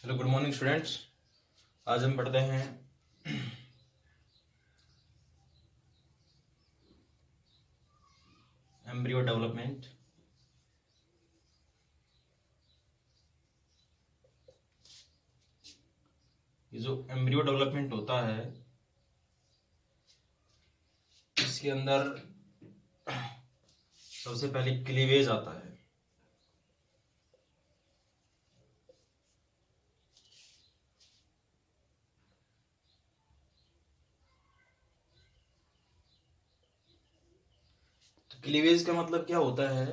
Hello, good morning students. आज हम पढ़ते हैं एम्ब्रियो डेवलपमेंट। ये जो एम्ब्रियो डेवलपमेंट होता है इसके अंदर सबसे पहले क्लीवेज आता है। तो क्लीवेज का मतलब क्या होता है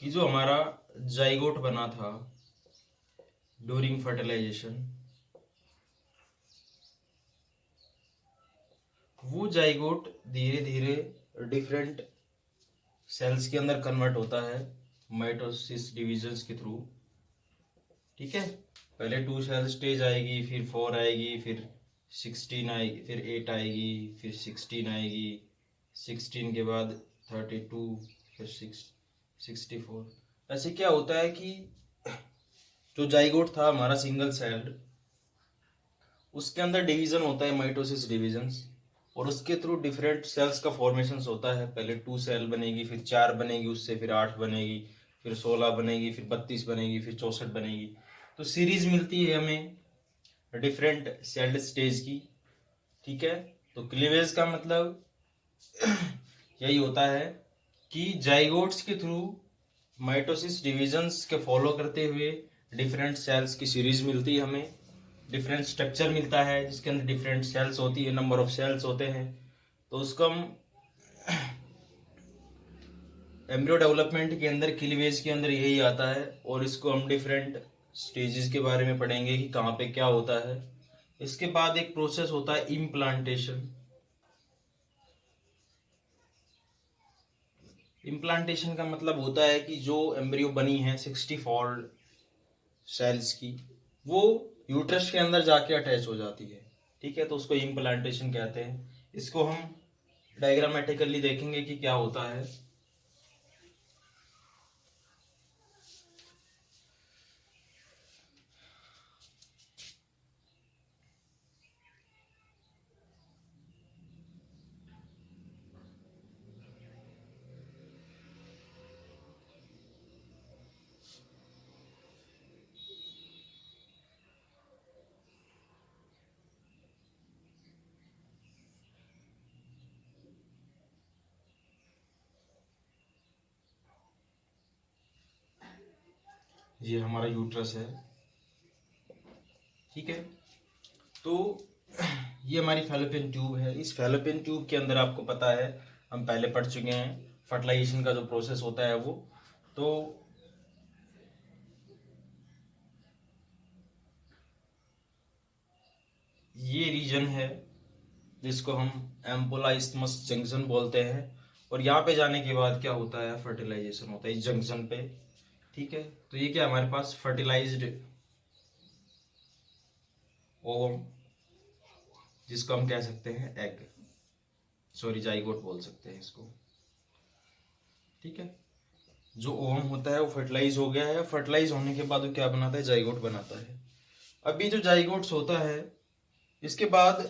कि जो हमारा जाइगोट बना था ड्यूरिंग फर्टिलाइजेशन, वो जाइगोट धीरे धीरे डिफरेंट सेल्स के अंदर कन्वर्ट होता है माइटोसिस डिविजन्स के थ्रू। ठीक है, पहले 2 सेल स्टेज आएगी, फिर 4 आएगी, फिर 16 आएगी, फिर 8 आएगी, फिर 16 आएगी, 16 के बाद 32, फिर 64। ऐसे क्या होता है कि जो जाइगोट था हमारा सिंगल सेल्ड, उसके अंदर डिवीजन होता है माइटोसिस डिविजन्स, और उसके थ्रू डिफरेंट सेल्स का फॉर्मेशन होता है। पहले 2 सेल बनेगी, फिर 4 बनेगी, उससे फिर 8 बनेगी, फिर 16 बनेगी, फिर 32 बनेगी, फिर 64 बनेगी। तो सीरीज मिलती है हमें डिफरेंट सेल्ड स्टेज की। ठीक है, तो क्लीवेज का मतलब यही होता है कि जाइगोट्स के थ्रू माइटोसिस डिविजन्स के फॉलो करते हुए डिफरेंट सेल्स की सीरीज मिलती है हमें, डिफरेंट स्ट्रक्चर मिलता है जिसके अंदर डिफरेंट सेल्स होती है, नंबर ऑफ सेल्स होते हैं। तो उसको हम एम्ब्रियो डेवलपमेंट के अंदर क्लीवेज के अंदर यही आता है, और इसको हम डिफरेंट स्टेजेस के बारे में पढ़ेंगे कि कहाँ पे क्या होता है। इसके बाद एक प्रोसेस होता है इम्प्लांटेशन। इम्प्लांटेशन का मतलब होता है कि जो एम्ब्रियो बनी है 64 सेल्स की, वो यूट्रस के अंदर जाके अटैच हो जाती है। ठीक है, तो उसको इम्प्लांटेशन कहते हैं। इसको हम डायग्रामेटिकली देखेंगे कि क्या होता है। ये हमारा यूट्रस है। ठीक है, तो ये हमारी फैलोपियन ट्यूब है। इस फैलोपियन ट्यूब के अंदर आपको पता है, हम पहले पढ़ चुके हैं, फर्टिलाइजेशन का जो प्रोसेस होता है वो, तो ये रीजन है जिसको हम एम्पोला इस्थमस जंक्शन बोलते हैं। और यहाँ पे जाने के बाद क्या होता है, फर्टिलाइजेशन होता है इस जंक्शन पे। ठीक है, तो ये क्या हमारे पास फर्टिलाइज्ड ओवम, जिसको हम कह सकते हैं एग, सॉरी जाइगोट बोल सकते हैं इसको। ठीक है, जो ओवम होता है वो फर्टिलाइज हो गया है, फर्टिलाइज होने के बाद वो क्या बनाता है, जाइगोट बनाता है। अभी जो जाइगोट्स होता है इसके बाद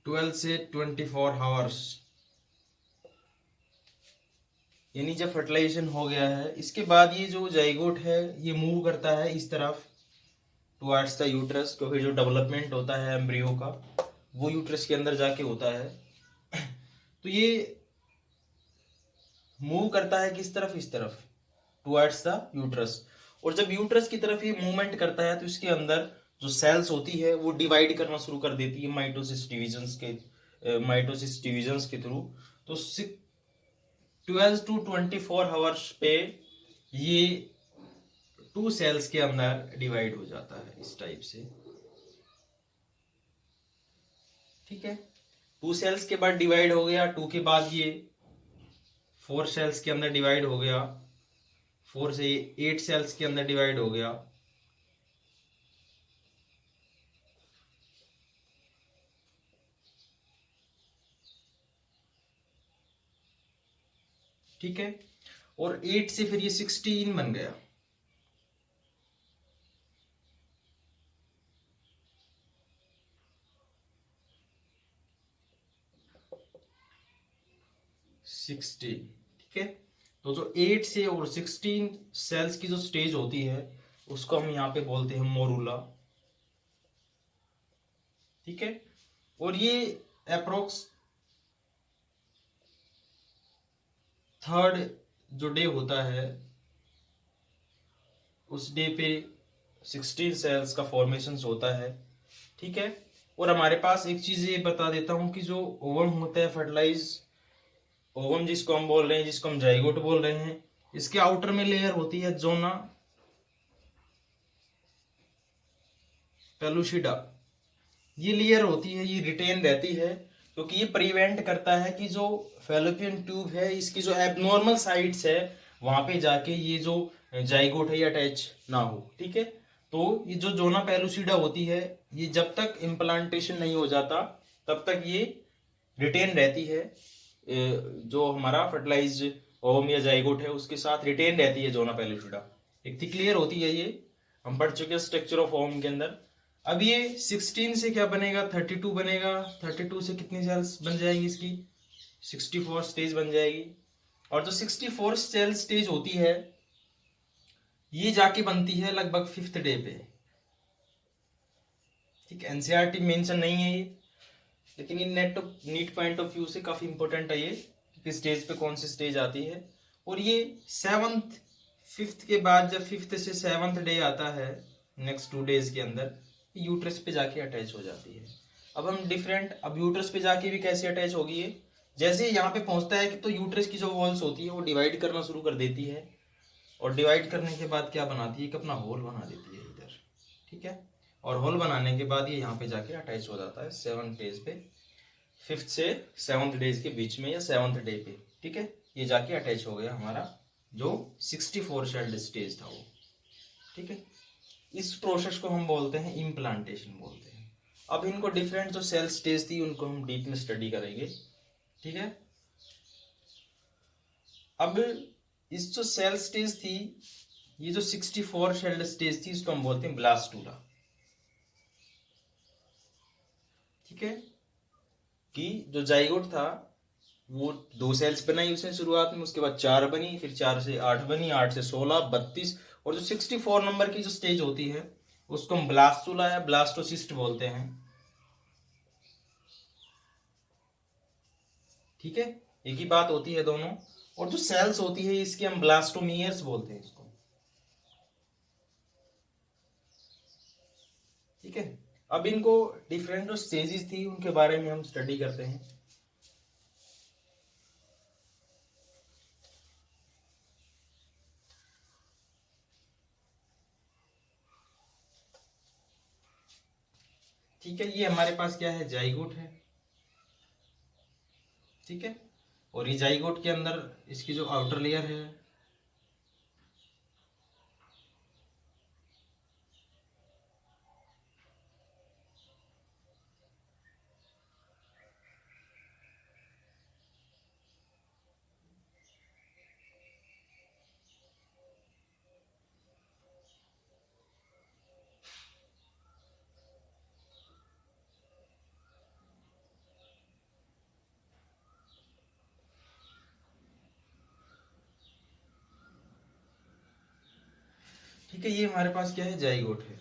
12 से 24 आवर्स, यानी जब फर्टिलाइजेशन हो गया है इसके बाद ये जो जाइगोट है ये मूव करता है इस तरफ टुवर्ड्स द यूट्रस, क्योंकि जो डेवलपमेंट होता है एम्ब्रियो का वो यूट्रस के अंदर जाके होता है। तो ये मूव करता है किस तरफ, इस तरफ टुवर्ड्स द यूट्रस। और जब यूट्रस की तरफ ये मूवमेंट करता है तो इसके अंदर जो सेल्स होती है वो डिवाइड करना शुरू कर देती है माइटोसिस डिविजन्स के थ्रू। तो 12 to 24 आवर्स पे ये 2 सेल्स के अंदर डिवाइड हो जाता है इस टाइप से। ठीक है, 2 सेल्स के बाद डिवाइड हो गया, 2 के बाद ये 4 सेल्स के अंदर डिवाइड हो गया, 4 से 8 सेल्स के अंदर डिवाइड हो गया। ठीक है, और 8 से फिर ये 16 बन गया। 16, ठीक है। तो जो 8 से और 16 सेल्स की जो स्टेज होती है उसको हम यहाँ पे बोलते हैं मोरूला, ठीक है। और ये अप्रोक्स थर्ड जो डे होता है उस डे पे 16 सेल्स का फॉर्मेशन होता है, ठीक है। और हमारे पास एक चीज ये बता देता हूं कि जो ओवम होता है, फर्टिलाइज ओवम जिसको हम बोल रहे हैं, जिसको हम जाइगोट बोल रहे हैं, इसके आउटर में लेयर होती है जोना पेलुसिडा। ये लेयर होती है, ये रिटेन रहती है क्योंकि ये प्रिवेंट करता है कि जो फैलोपियन ट्यूब है इसकी जो एबनॉर्मल साइट्स है वहां पे जाके ये जो जाइगोट है ये अटैच ना हो, ठीक है। तो ये जो जोना पेलुसिडा होती है ये जब तक इम्प्लांटेशन नहीं हो जाता तब तक ये रिटेन रहती है, जो हमारा फर्टिलाइज ओवम या जाइगोट है उसके साथ रिटेन रहती है जोना पेलुसिडा। एक थिक लेयर होती है, ये हम पढ़ चुके हैं स्ट्रक्चर ऑफ ओवम के अंदर। अब ये 16 से क्या बनेगा, 32 बनेगा। 32 से कितनी सेल्स बन जाएंगी इसकी, 64 स्टेज बन जाएगी। और जो 64 सेल स्टेज होती है ये जाके बनती है लगभग 5th डे पे, ठीक है। एनसीईआरटी मेंशन नहीं है ये, लेकिन ये नीट पॉइंट ऑफ व्यू से काफी इंपॉर्टेंट है ये कि स्टेज पे कौन सी स्टेज आती है। और ये 7th 5th के बाद जब 5th से 7th डे आता है नेक्स्ट 2 डेज के अंदर यूट्रस पे जाके अटैच हो जाती है। अब हम डिफरेंट, अब यूट्रस पे जाके भी कैसे अटैच होगी ये, जैसे यहाँ पे पहुंचता है कि तो यूट्रस की जो वॉल्स होती है वो डिवाइड करना शुरू कर देती है, और डिवाइड करने के बाद क्या बनाती है, एक अपना होल बना देती है इधर, ठीक है। और होल बनाने के बाद ये यहाँ पे जाके अटैच हो जाता है 7th डेज पे, 5th से 7th डेज के बीच में या 7th डे पे, ठीक है। ये जाके अटैच हो गया हमारा जो 64 सेल्ड स्टेज था वो, ठीक है। इस प्रोसेस को हम बोलते हैं इम्प्लांटेशन बोलते हैं। अब इनको डिफरेंट जो सेल स्टेज थी उनको हम डीप में स्टडी करेंगे, ठीक है। अब इस जो सेल स्टेज थी, ये जो 64 सेल स्टेज थी इसको हम बोलते हैं ब्लास्टूला, ठीक है। कि जो जाइगोट था वो 2 सेल्स बनाई उसने शुरुआत में, उसके बाद 4 बनी, फिर 4 से 8 बनी, 8 से 16, 32, और जो 64 नंबर की जो स्टेज होती है उसको हम ब्लास्टूला या ब्लास्टोसिस्ट बोलते हैं, ठीक है। एक ही बात होती है दोनों। और जो सेल्स होती है इसके हम ब्लास्टोमियर्स बोलते हैं इसको, ठीक है। अब इनको डिफरेंट जो स्टेजेस थी उनके बारे में हम स्टडी करते हैं। ठीक है, ये हमारे पास क्या है, जाइगोट है, ठीक है। और ये जाइगोट के अंदर इसकी जो आउटर लेयर है ठीक है, ये हमारे पास क्या है, जाइगोट है।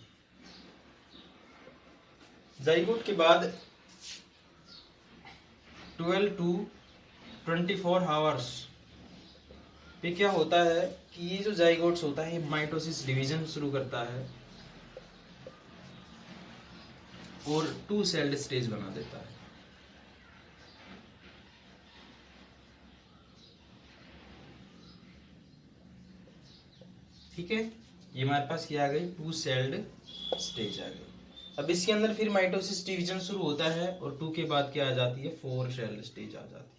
जाइगोट के बाद 12 to 24 आवर्स पे क्या होता है कि ये जो जाइगोट्स होता है माइटोसिस डिवीजन शुरू करता है और 2 सेल्ड स्टेज बना देता है, ठीक है। ये हमारे पास क्या आ गई, 2 सेल्ड स्टेज आ गई। अब इसके अंदर फिर माइटोसिस डिवीजन शुरू होता है और 2 के बाद क्या आ जाती है, 4 सेल्ड स्टेज आ जाती है,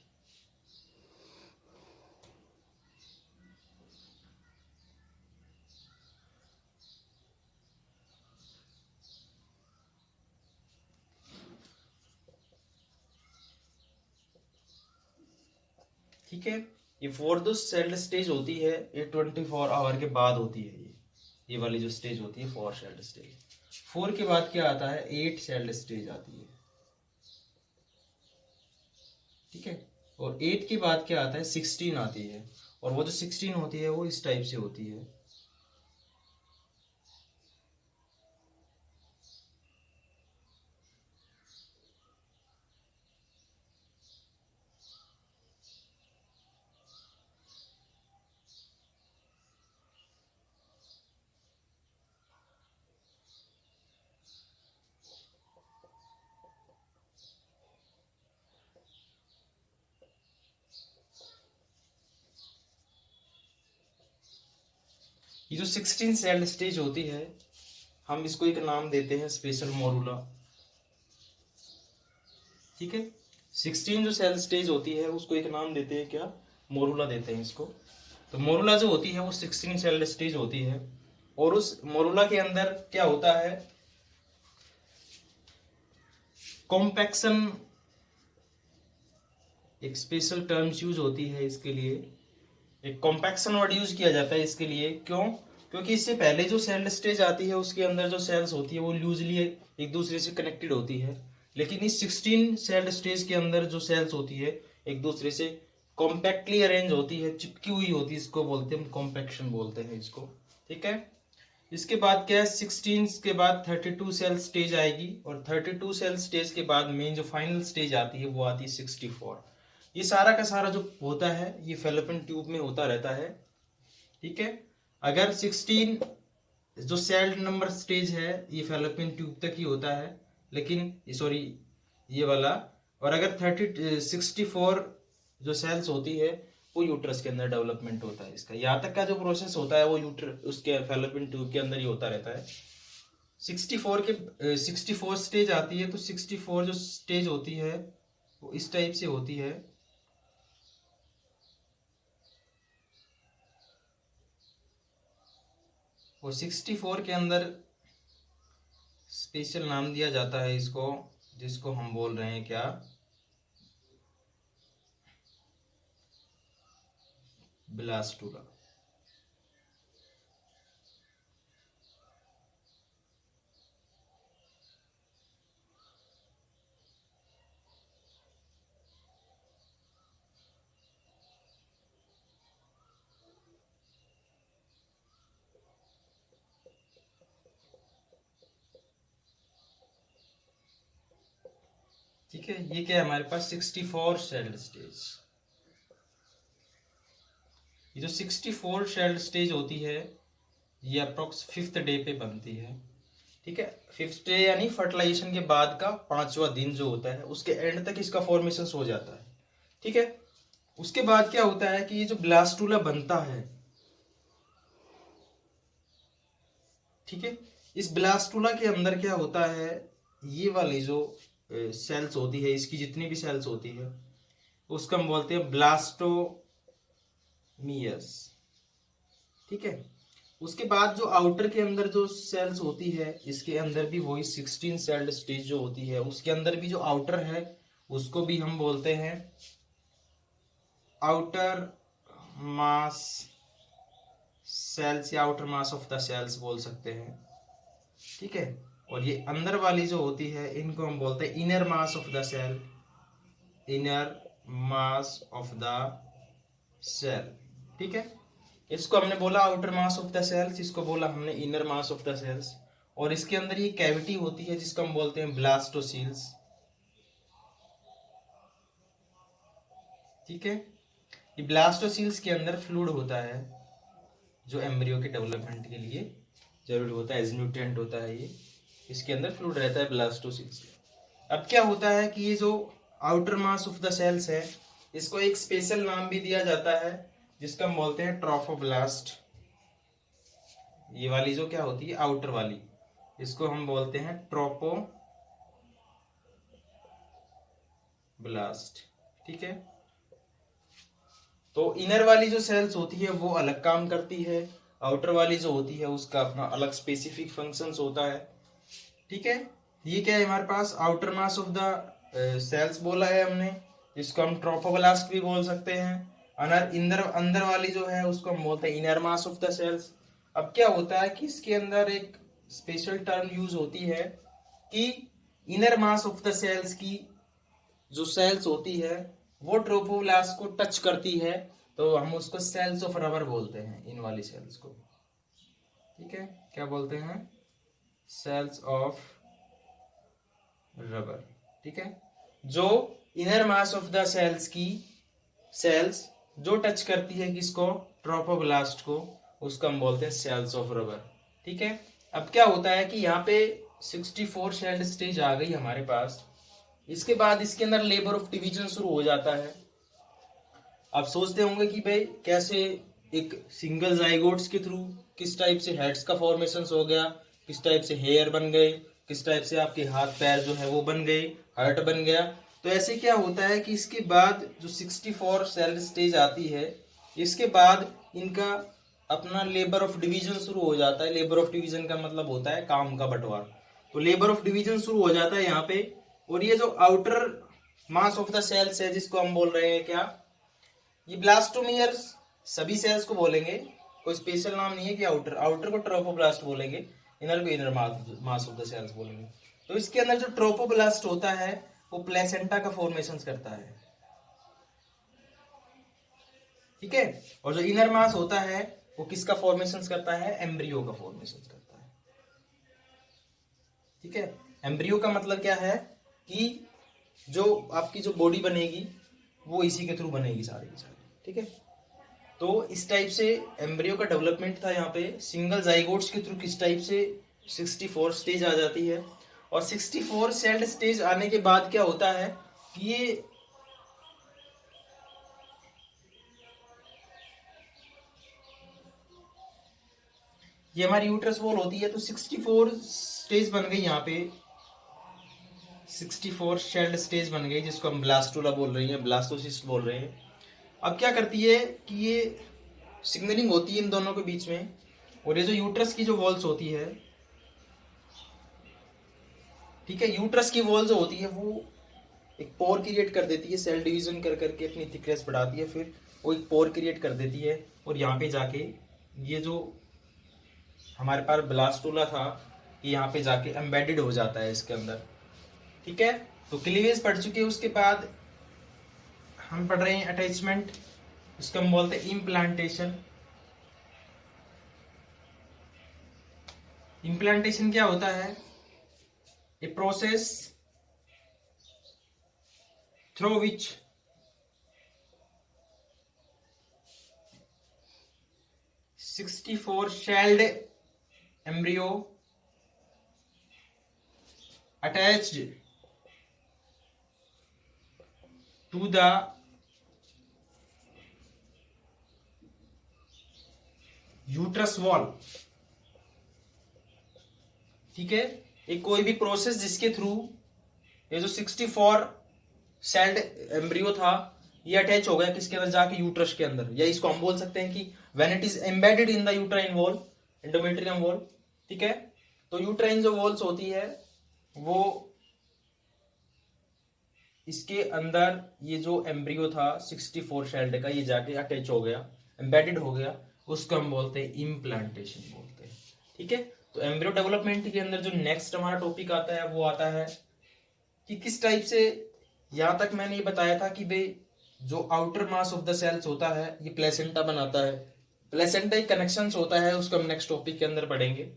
ठीक है। ये 4th सेल्ड स्टेज होती है ये 24 आवर के बाद होती है, ये वाली जो स्टेज होती है 4 सेल्ड स्टेज। 4 के बाद क्या आता है, 8 सेल्ड स्टेज आती है, ठीक है। और 8 के बाद क्या आता है, 16 आती है, और वो जो 16 होती है वो इस टाइप से होती है। ये जो 16 सेल स्टेज होती है, हम इसको एक नाम देते हैं स्पेशल मोरूला। ठीक है, 16 जो सेल स्टेज होती है उसको एक नाम देते हैं क्या, मोरूला देते हैं इसको। तो मोरूला जो होती है वो 16 सेल स्टेज होती है, और उस मोरूला के अंदर क्या होता है, कॉम्पैक्शन एक स्पेशल टर्म्स यूज होती है इसके लिए, एक कॉम्पैक्शन वर्ड यूज किया जाता है इसके लिए। क्यों? क्योंकि इससे पहले जो सेल स्टेज आती है उसके अंदर जो सेल्स होती है वो लूजली एक दूसरे से कनेक्टेड होती है, लेकिन इस 16 सेल स्टेज के अंदर जो सेल्स होती है एक दूसरे से कॉम्पैक्टली अरेंज होती है, चिपकी हुई होती है, इसको बोलते हैं, कॉम्पैक्शन बोलते हैं इसको। ठीक है, इसके बाद क्या है, 16 के बाद 32 सेल स्टेज आएगी, और 32 सेल स्टेज के बाद मेन जो फाइनल स्टेज आती है वो आती है 64। ये सारा का सारा जो होता है ये फैलोपियन ट्यूब में होता रहता है। ठीक है, अगर 16 जो सेल नंबर स्टेज है ये फैलोपियन ट्यूब तक ही होता है, लेकिन सॉरी ये वाला, और अगर 64 जो सेल्स होती है वो यूट्रस के अंदर डेवलपमेंट होता है इसका। यहाँ तक का जो प्रोसेस होता है वो उसके फैलोपियन ट्यूब के अंदर ही होता रहता है। 64 स्टेज आती है, तो 64 जो स्टेज होती है वो इस टाइप से होती है। वो 64 के अंदर स्पेशल नाम दिया जाता है इसको, जिसको हम बोल रहे हैं क्या, ब्लास्टूला। ठीक है, ये क्या है हमारे पास 64 सेल स्टेज। ये जो 64 सेल स्टेज होती है ये अप्रोक्स 5th डे पे बनती है। ठीक है, 5th डे यानी फर्टिलाइजेशन के बाद का 5वां दिन जो होता है उसके एंड तक इसका फॉर्मेशन हो जाता है। ठीक है, उसके बाद क्या होता है कि ये जो ब्लास्टूला बनता है, ठीक है, इस ब्लास्टूला के अंदर क्या होता है, ये वाली जो सेल्स होती है, इसकी जितनी भी सेल्स होती है उसको हम बोलते हैं ब्लास्टोमियस। ठीक है, उसके बाद जो आउटर के अंदर जो सेल्स होती है इसके अंदर भी वही 16 सेल्ड स्टेज जो होती है, उसके अंदर भी जो आउटर है उसको भी हम बोलते हैं आउटर मास सेल्स, या outer mass of the cells बोल सकते हैं। ठीक है, और ये अंदर वाली जो होती है इनको हम बोलते हैं inner mass of the cell, inner mass of the cell. ठीक है, इसको हमने बोला outer mass of the cells, इसको बोला हमने inner mass of the cells, और इसके अंदर ये कैविटी होती है जिसको हम बोलते हैं ब्लास्टोसील्स। ठीक है, ये ब्लास्टोसील्स के अंदर फ्लूइड होता है जो एम्ब्रियो के डेवलपमेंट के लिए जरूरी होता है, एज न्यूट्रिएंट होता है ये, इसके अंदर फ्लूइड रहता है ब्लास्टोसील्स। अब क्या होता है कि ये जो outer mass of the cells है इसको एक स्पेशल नाम भी दिया जाता है जिसका हम बोलते हैं ट्रोफोब्लास्ट। ये वाली जो क्या होती है आउटर वाली, इसको हम बोलते हैं ट्रोफोब्लास्ट। ठीक है, तो इनर वाली जो सेल्स होती है वो अलग काम करती है, आउटर वाली जो होती है उसका अपना अलग स्पेसिफिक फंक्शंस होता है। ठीक है, ये क्या है हमारे पास outer mass of the cells बोला है हमने, जिसको हम ट्रोफोब्लास्ट भी बोल सकते हैं। अंदर वाली जो है उसको हम बोलते हैं inner mass of the cells. अब क्या होता है कि इसके अंदर एक स्पेशल टर्म यूज होती है कि inner mass of the cells की जो सेल्स होती है वो ट्रोपोब्लास्ट को टच करती है तो हम उसको सेल्स ऑफ रबर बोलते हैं, इन वाली सेल्स को। ठीक है, क्या बोलते हैं? Cells of Rauber. ठीक है, जो inner mass of the cells की सेल्स जो टच करती है किसको? ट्रोपोब्लास्ट को, उसको हम बोलते हैं सेल्स ऑफ रबर। ठीक है, अब क्या होता है कि यहाँ पे 64 सेल्ड स्टेज आ गई हमारे पास। इसके बाद इसके अंदर लेबर ऑफ डिवीजन शुरू हो जाता है। आप सोचते होंगे कि भाई कैसे एक सिंगल जाइगोट्स के थ्रू किस टाइप से हेड्स का फॉर्मेशन हो गया, किस टाइप से हेयर बन गए, किस टाइप से आपके हाथ पैर जो है वो बन गए, हार्ट बन गया। तो ऐसे क्या होता है कि इसके बाद जो 64 सेल स्टेज आती है, इसके बाद इनका अपना लेबर ऑफ डिवीजन शुरू हो जाता है। लेबर ऑफ डिवीजन का मतलब होता है काम का बंटवारा। तो लेबर ऑफ डिवीजन शुरू हो जाता है यहाँ पे। और ये जो outer mass of the cells है जिसको हम बोल रहे हैं क्या? ये ब्लास्टोमियर्स सभी सेल्स को बोलेंगे, कोई स्पेशल नाम नहीं है कि आउटर। आउटर को ट्रोपोब्लास्ट बोलेंगे, इनर को inner mass of the cells बोलेंगे। तो इसके अंदर जो ट्रोपोब्लास्ट होता है वो प्लेसेंटा का फॉर्मेशन करता है। ठीक है, और जो इनर मास होता है वो किसका फॉर्मेशन करता है? एम्ब्रियो का फॉर्मेशन करता है। ठीक है, एम्ब्रियो का मतलब क्या है कि जो आपकी जो बॉडी बनेगी वो इसी के थ्रू बनेगी सारी की सारी। ठीक है, तो इस टाइप से एम्ब्रियो का डेवलपमेंट था यहाँ पे। सिंगल जाइगोट्स के थ्रू किस टाइप से 64 स्टेज आ जाती है। और 64 सेल्ड स्टेज आने के बाद क्या होता है कि ये हमारी यूट्रस वॉल होती है। तो 64 स्टेज बन गई यहाँ पे, 64 सेल्ड स्टेज बन गई जिसको हम ब्लास्टुला बोल रहे हैं, ब्लास्टोसिस्ट बोल रहे हैं। अब क्या करती है कि ये सिग्नलिंग होती है इन दोनों के बीच में। और ये जो यूट्रस की जो वॉल्स होती है, ठीक है, यूट्रस की वॉल जो होती है वो एक पोर क्रिएट कर देती है, सेल डिवीजन कर करके अपनी थिकनेस बढ़ाती है, फिर वो एक पोर क्रिएट कर देती है। और यहाँ पे जाके ये जो हमारे पास ब्लास्टुला था ये यहाँ पे जाके एम्बेडेड हो जाता है इसके अंदर। ठीक है, तो क्लीवेज पढ़ चुके हैं। उसके बाद हम पढ़ रहे हैं अटैचमेंट, उसको हम बोलते हैं इम्प्लांटेशन। इम्प्लांटेशन क्या होता है? A process through which (64 shelled embryo attached to the uterus wall। ठीक है, एक कोई भी प्रोसेस जिसके थ्रू ये जो 64 सेल्ड एम्ब्रियो था ये अटैच हो गया किसके अंदर? जाके यूट्रस के अंदर। या इसको हम बोल सकते हैं कि when it is embedded in the uterine wall, endometrium wall. ठीक है, तो यूट्राइन जो वॉल्स होती है वो इसके अंदर ये जो एम्ब्रियो था 64 सेल्ड का ये जाके अटैच हो गया, एम्बेडेड हो गया, उसको हम बोलते हैं इम्प्लांटेशन बोलते हैं। ठीक है, तो एम्ब्रियो डेवलपमेंट के अंदर जो नेक्स्ट हमारा टॉपिक आता है वो आता है कि किस टाइप से। यहां तक मैंने ये बताया था कि भाई जो outer mass of the cells होता है ये प्लेसेंटा बनाता है। प्लेसेंटा एक कनेक्शंस होता है, उसको हम नेक्स्ट टॉपिक के अंदर पढ़ेंगे।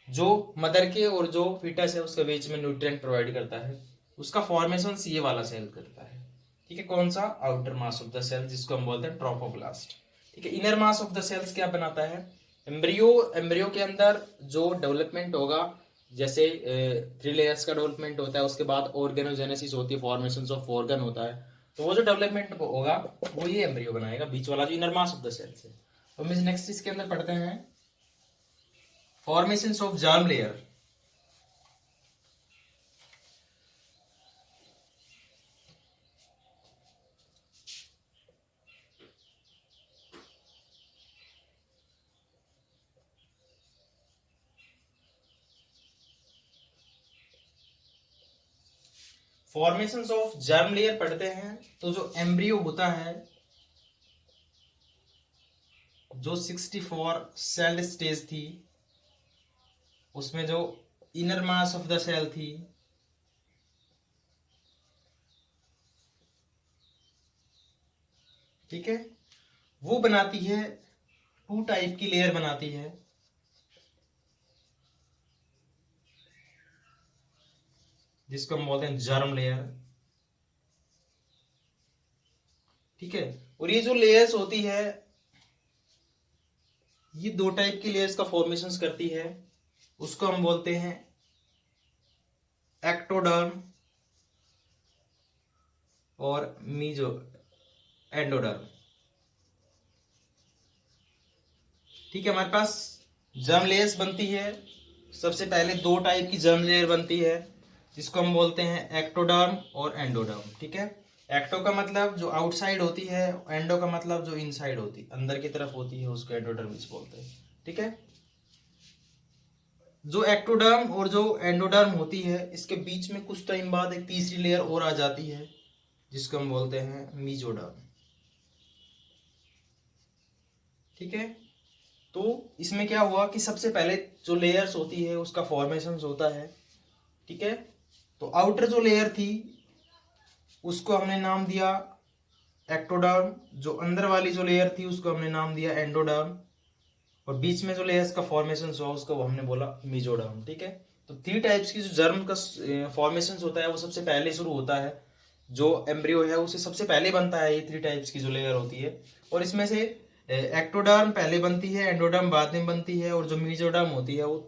जो मदर के और जो फीटस है उसके बीच में न्यूट्रिएंट प्रोवाइड करता है, उसका फॉर्मेशन ये वाला सेल करता है। ठीक है, कौन सा? Outer mass of the cell, जिसको हम बोलते हैं ट्रोपोब्लास्ट। ठीक है, inner mass of the cells क्या बनाता है? एम्ब्रियो। एम्ब्रियो के अंदर जो डेवलपमेंट होगा, जैसे 3 लेयर्स का डेवलपमेंट होता है, उसके बाद ऑर्गेनोजेनेसिस होती है, फॉर्मेशन ऑफ ऑर्गन होता है। तो वो जो डेवलपमेंट होगा वो ये एम्ब्रियो बनाएगा, बीच वाला जो inner mass of the cells है। तो हम नेक्स्ट इसके अंदर पढ़ते हैं formation of germ layer. Formation of germ layer पढ़ते हैं। तो जो एम्ब्रियो होता है, जो 64 सेल स्टेज थी उसमें जो inner mass of the cell थी ठीक है, वो बनाती है 2 टाइप की लेयर बनाती है। जिसको हम बोलते हैं जर्म लेयर। ठीक है, और ये जो लेयर्स होती है ये 2 टाइप की लेयर्स का फॉर्मेशन करती है। उसको हम बोलते हैं एक्टोडर्म और मीजो एंडोडर्म। ठीक है, हमारे पास जर्म लेयर्स बनती है। सबसे पहले 2 टाइप की जर्म लेयर बनती है जिसको हम बोलते हैं एक्टोडर्म और एंडोडर्म। ठीक है, एक्टो का मतलब जो आउटसाइड होती है, एंडो का मतलब जो इनसाइड होती है, अंदर की तरफ होती है, उसको एंडोडर्मिस बोलते हैं। ठीक है, जो एक्टोडर्म और जो एंडोडर्म होती है इसके बीच में कुछ टाइम बाद एक तीसरी लेयर और आ जाती है जिसको हम बोलते हैं मीजोडर्म। ठीक है, तो इसमें क्या हुआ कि सबसे पहले जो लेयर्स होती है उसका फॉर्मेशन होता है। ठीक है, तो आउटर जो लेयर थी उसको हमने नाम दिया एक्टोडर्म, जो अंदर वाली जो लेयर थी उसको हमने नाम दिया एंडोडर्म, और बीच में जो लेयर्स का फॉर्मेशन हुआ उसको हमने बोला मीजोडर्म। ठीक है, तो 3 टाइप्स की जो जर्म का फॉर्मेशन होता है वो सबसे पहले शुरू होता है। जो एम्ब्रियो है उसे सबसे पहले बनता है ये 3 टाइप्स की जो लेयर होती है, और इसमें से एक्टोडर्म पहले बनती है, एंडोडर्म बाद में बनती है, और जो मीजोडर्म होती है वो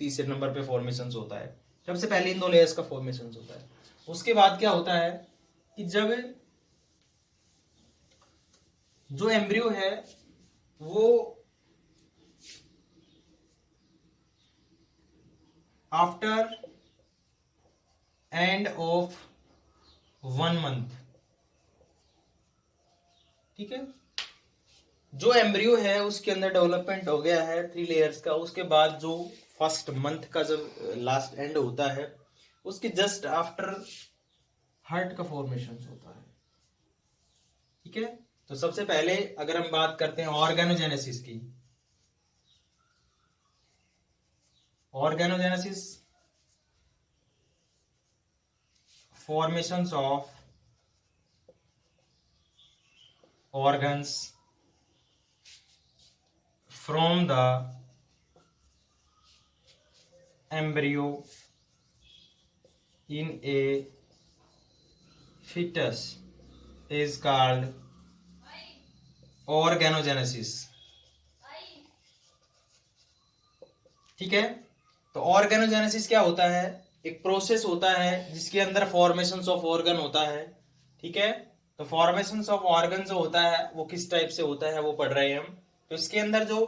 तीसरे नंबर पे फॉर्मेशन होता है। सबसे पहले इन 2 लेयर्स का फॉर्मेशन होता है। उसके बाद क्या होता है कि जब जो एम्ब्रियो है वो आफ्टर एंड ऑफ 1 मंथ, ठीक है, जो एम्ब्रियो है उसके अंदर डेवलपमेंट हो गया है 3 लेयर्स का, उसके बाद जो फर्स्ट मंथ का जब लास्ट एंड होता है उसके जस्ट आफ्टर हार्ट का फॉर्मेशन होता है। ठीक है, तो सबसे पहले अगर हम बात करते हैं ऑर्गेनोजेनेसिस की, organogenesis formations of organs from the embryo in a fetus is called organogenesis। ठीक है, तो ऑर्गेनोजेनेसिस क्या होता है, एक प्रोसेस होता है जिसके अंदर फॉर्मेशंस ऑफ ऑर्गन होता है। ठीक है, तो फॉर्मेशंस ऑफ ऑर्गन जो होता है वो किस टाइप से होता है वो पढ़ रहे हैं हम। तो इसके अंदर जो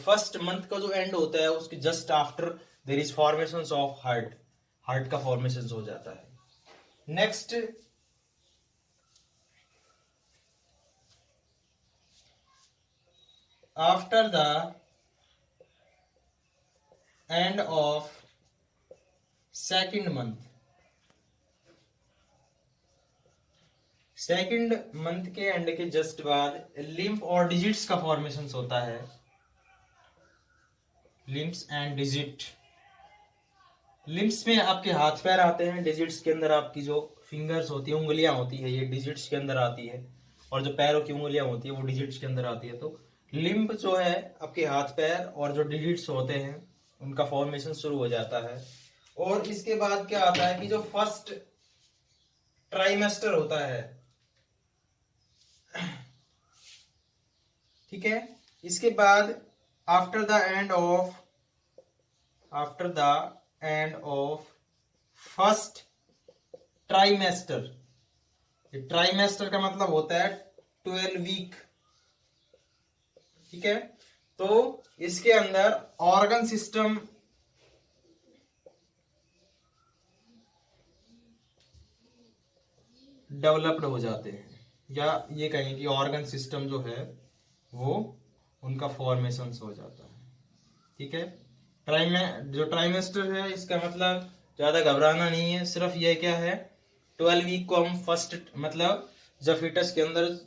फर्स्ट मंथ का जो एंड होता है उसके just after their is formations of heart, heart का फॉर्मेशन हो जाता है। Next after the end of second month, second month के एंड के जस्ट बाद लिम्फ और डिजिट्स का फॉर्मेशन होता है। लिम्फ्स एंड डिजिट, लिम्फ्स में आपके हाथ पैर आते हैं, डिजिट्स के अंदर आपकी जो फिंगर्स होती है, उंगलियां होती है, ये डिजिट्स के अंदर आती है, और जो पैरों की उंगलियां होती है वो डिजिट्स के अंदर आती है। तो लिम्फ जो है आपके हाथ पैर और जो डिजिट्स होते हैं उनका फॉर्मेशन शुरू हो जाता है। और इसके बाद क्या आता है कि जो फर्स्ट ट्राइमेस्टर होता है, ठीक है, इसके बाद after the end of first trimester, trimester का मतलब होता है 12 वीक। ठीक है, तो इसके अंदर ऑर्गन सिस्टम डेवलप्ड हो जाते हैं, या ये कहें कि ऑर्गन सिस्टम जो है वो उनका फॉर्मेशन हो जाता है। ठीक है, जो ट्राइमेस्टर है इसका मतलब ज्यादा घबराना नहीं है, सिर्फ ये क्या है 12 वीक को हम फर्स्ट, मतलब जब फीटस के अंदर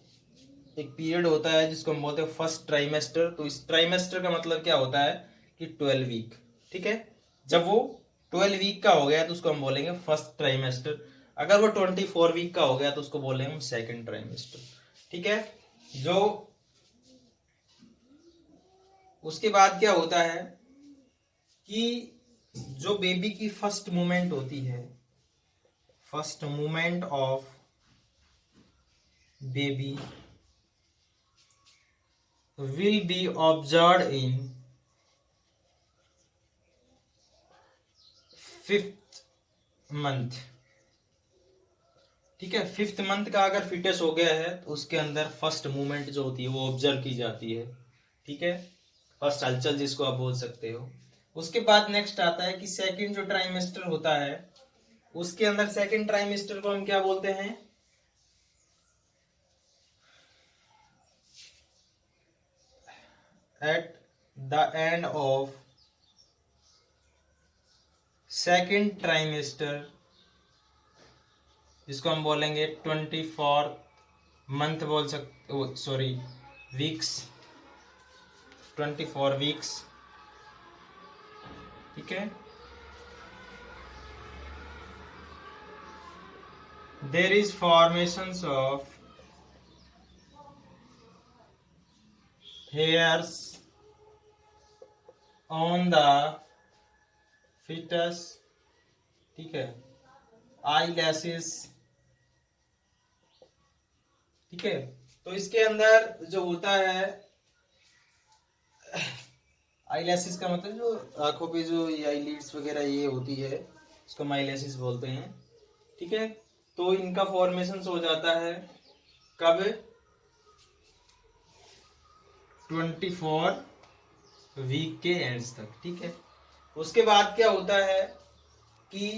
एक पीरियड होता है जिसको हम बोलते हैं फर्स्ट ट्राइमेस्टर, तो इस ट्राइमेस्टर का मतलब क्या होता है कि 12 वीक। ठीक है, जब वो 12 वीक का हो गया तो उसको हम बोलेंगे फर्स्ट ट्राइमेस्टर, अगर वो 24 वीक का हो गया तो उसको बोलेंगे हम सेकंड ट्राइमेस्टर। ठीक है, जो उसके बाद क्या होता है कि जो बेबी की फर्स्ट मूवमेंट होती है, first movement of baby will be observed in 5th month. ठीक है, 5th मंथ का अगर फिटस हो गया है तो उसके अंदर फर्स्ट मूवमेंट जो होती है वो ऑब्जर्व की जाती है। ठीक है, फर्स्ट हलचल जिसको आप बोल सकते हो। उसके बाद नेक्स्ट आता है कि सेकंड जो ट्राइमेस्टर होता है उसके अंदर, सेकंड ट्राइमेस्टर को हम क्या बोलते हैं, at the end of second trimester, जिसको हम बोलेंगे 24 मंथ बोल सकते, सॉरी वीक्स, 24 वीक्स। ठीक है, there is formations of hairs on the fetus. ठीक है, आई लैसेस। ठीक है, तो इसके अंदर जो होता है, आई लैसेस का मतलब जो आंखों पे जो ये आईलिड्स वगैरह ये होती है उसको हम आई लैसेस बोलते हैं। ठीक है, तो इनका फॉर्मेशन हो जाता है कब, 24 वीक के एंड्स तक। ठीक है, उसके बाद क्या होता है कि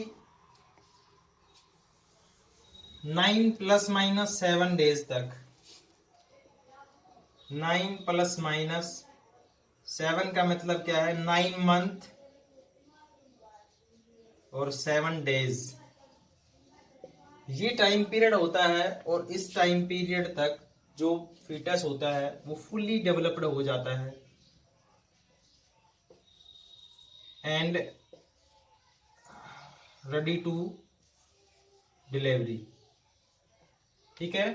9 ± 7 डेज तक, 9 ± 7 का मतलब क्या है, 9 मंथ और 7 डेज, ये टाइम पीरियड होता है। और इस टाइम पीरियड तक जो फीटस होता है वो फुल्ली डेवलप्ड हो जाता है एंड रेडी टू डिलीवरी। ठीक है,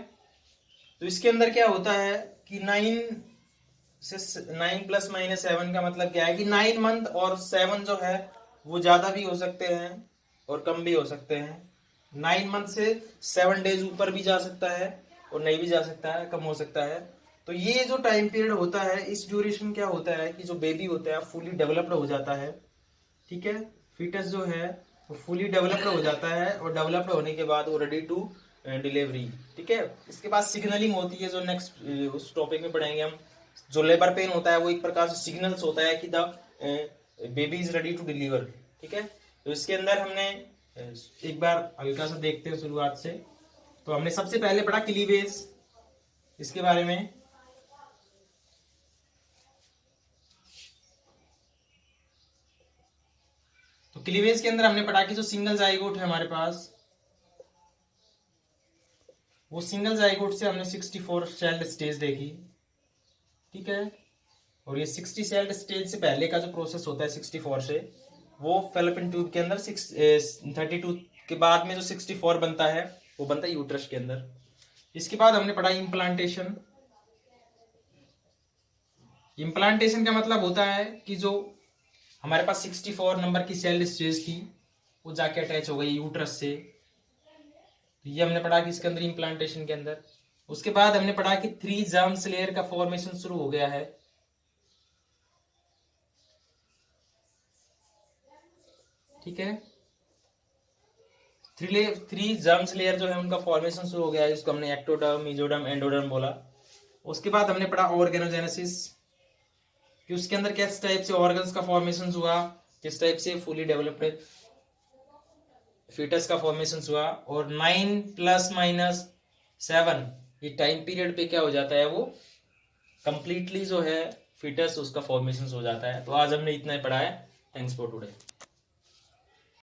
तो इसके अंदर क्या होता है कि 9 ± 7 का मतलब क्या है कि 9 मंथ और 7 जो है वो ज्यादा भी हो सकते हैं और कम भी हो सकते हैं। 9 मंथ से 7 डेज ऊपर भी जा सकता है और नहीं भी जा सकता है, कम हो सकता है। तो ये जो टाइम पीरियड होता है, इस ड्यूरेशन क्या होता है कि जो बेबी होता है फुली डेवलप्ड हो जाता है। ठीक है, फीटस जो है वो फुली डेवलप्ड हो जाता है और डेवलप्ड होने के बाद वो रेडी टू डिलीवरी। ठीक है, इसके बाद सिग्नलिंग होती है, जो नेक्स्ट उस टॉपिक में पढ़ेंगे हम। जो लेबर पेन होता है वो एक प्रकार से सिग्नल्स होता है कि the baby is ready to deliver. ठीक है, तो इसके अंदर हमने एक बार हल्का सा देखते हैं शुरुआत से। तो हमने सबसे पहले पढ़ा क्लीवेज, इसके बारे में। तो क्लीवेज के अंदर हमने पढ़ा कि जो सिंगल जाइगोट है हमारे पास, वो सिंगल जाइगोट से हमने 64 सेल्ड स्टेज देखी। ठीक है, और ये 60 सेल्ड स्टेज से पहले का जो प्रोसेस होता है 64 से, वो फेलोपियन ट्यूब के अंदर 32 के बाद में जो 64 बनता है वो बनता है यूट्रस के अंदर। इसके बाद हमने पढ़ा इम्प्लांटेशन। इम्प्लांटेशन का मतलब होता है कि जो हमारे पास 64 नंबर की सेल्ड स्टेज थी वो जाके अटैच हो गई यूट्रस से। तो ये हमने पढ़ा कि इसके अंदर इम्प्लांटेशन के अंदर। उसके बाद हमने पढ़ा कि 3 जर्म्स लेयर का फॉर्मेशन शुरू हो गया है। ठीक है, 3 जर्म्स लेयर जो है उनका फॉर्मेशन शुरू हो गया है, जिसको हमने एक्टोडर्म, मेसोडर्म, एंडोडर्म बोला। उसके बाद हमने पढ़ा ऑर्गेनोजेनेसिस, कि उसके अंदर किस टाइप से ऑर्गन्स का फॉर्मेशन हुआ, किस टाइप से फुली डेवलप्ड फीटस का फॉर्मेशन हुआ। और 9 ± 7 ये टाइम पीरियड पे क्या हो जाता है, वो कंप्लीटली जो है फीटस उसका फॉर्मेशन हो जाता है। तो आज हमने इतना ही पढ़ा है। Thanks for today.